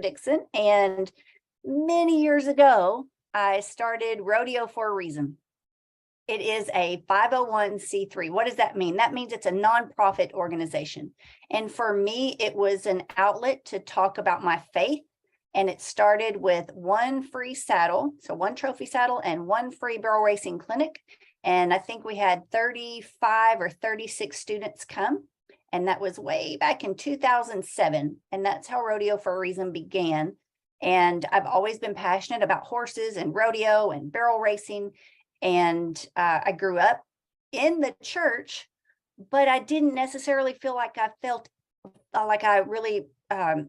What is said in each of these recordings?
Dixon, and many years ago, I started Rodeo for a reason. It is a 501c3. What does that mean? That means it's a nonprofit organization. And for me, it was an outlet to talk about my faith. And it started with one free saddle, so one trophy saddle and one free barrel racing clinic. And I think we had 35 or 36 students come. And that was way back in 2007. And that's how Rodeo for a Reason began. And I've always been passionate about horses and rodeo and barrel racing. And I grew up in the church, but I didn't necessarily feel like I felt like I really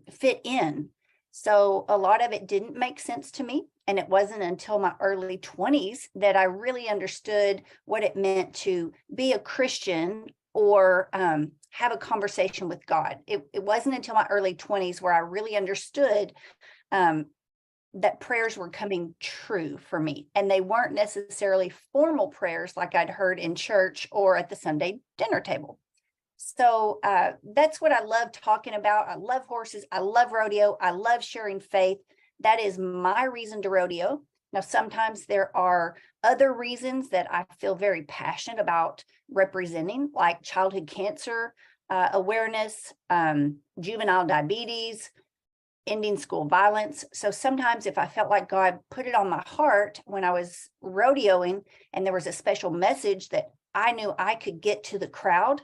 fit in. So a lot of it didn't make sense to me. And it wasn't until my early 20s that I really understood what it meant to be a Christian or have a conversation with God. It wasn't until my early 20s where I really understood that prayers were coming true for me. And they weren't necessarily formal prayers like I'd heard in church or at the Sunday dinner table. So that's what I love talking about. I love horses. I love rodeo. I love sharing faith. That is my reason to rodeo. Now, sometimes there are other reasons that I feel very passionate about representing, like childhood cancer awareness, juvenile diabetes, ending school violence. So sometimes if I felt like God put it on my heart when I was rodeoing and there was a special message that I knew I could get to the crowd,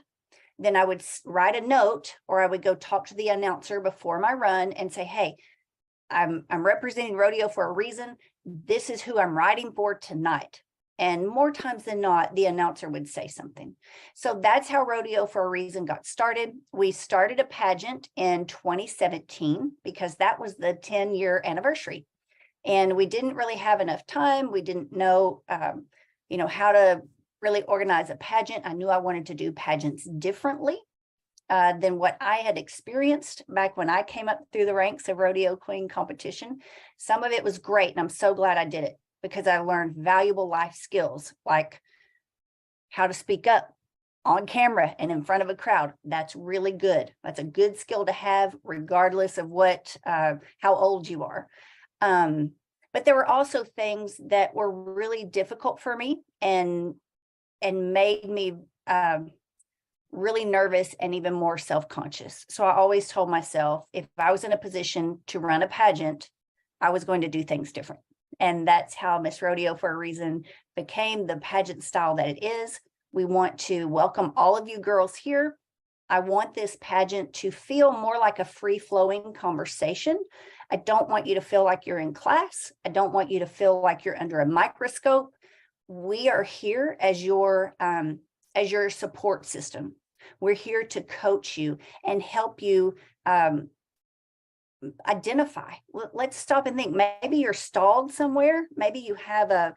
then I would write a note or I would go talk to the announcer before my run and say, hey, I'm representing Rodeo for a reason. This is who I'm riding for tonight. And more times than not, the announcer would say something. So that's how Rodeo for a Reason got started. We started a pageant in 2017 because that was the 10-year anniversary. And we didn't really have enough time. We didn't know, how to really organize a pageant. I knew I wanted to do pageants differently than what I had experienced back when I came up through the ranks of rodeo queen competition. Some of it was great, and I'm so glad I did it, because I learned valuable life skills like how to speak up on camera and in front of a crowd. That's really good. That's a good skill to have regardless of how old you are. But there were also things that were really difficult for me and made me really nervous and even more self-conscious. So I always told myself if I was in a position to run a pageant, I was going to do things different. And that's how Miss Rodeo for a Reason became the pageant style that it is. We want to welcome all of you girls here. I want this pageant to feel more like a free-flowing conversation. I don't want you to feel like you're in class. I don't want you to feel like you're under a microscope. We are here as your support system. We're here to coach you and help you identify. Let's stop and think. Maybe you're stalled somewhere. Maybe you have a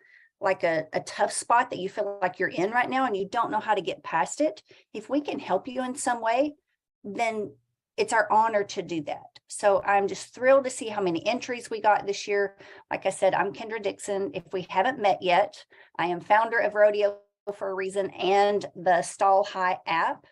tough spot that you feel like you're in right now and you don't know how to get past it. If we can help you in some way, then it's our honor to do that. So I'm just thrilled to see how many entries we got this year. Like I said, I'm Kendra Dixon. If we haven't met yet, I am founder of Rodeo for a Reason and the Stall High app.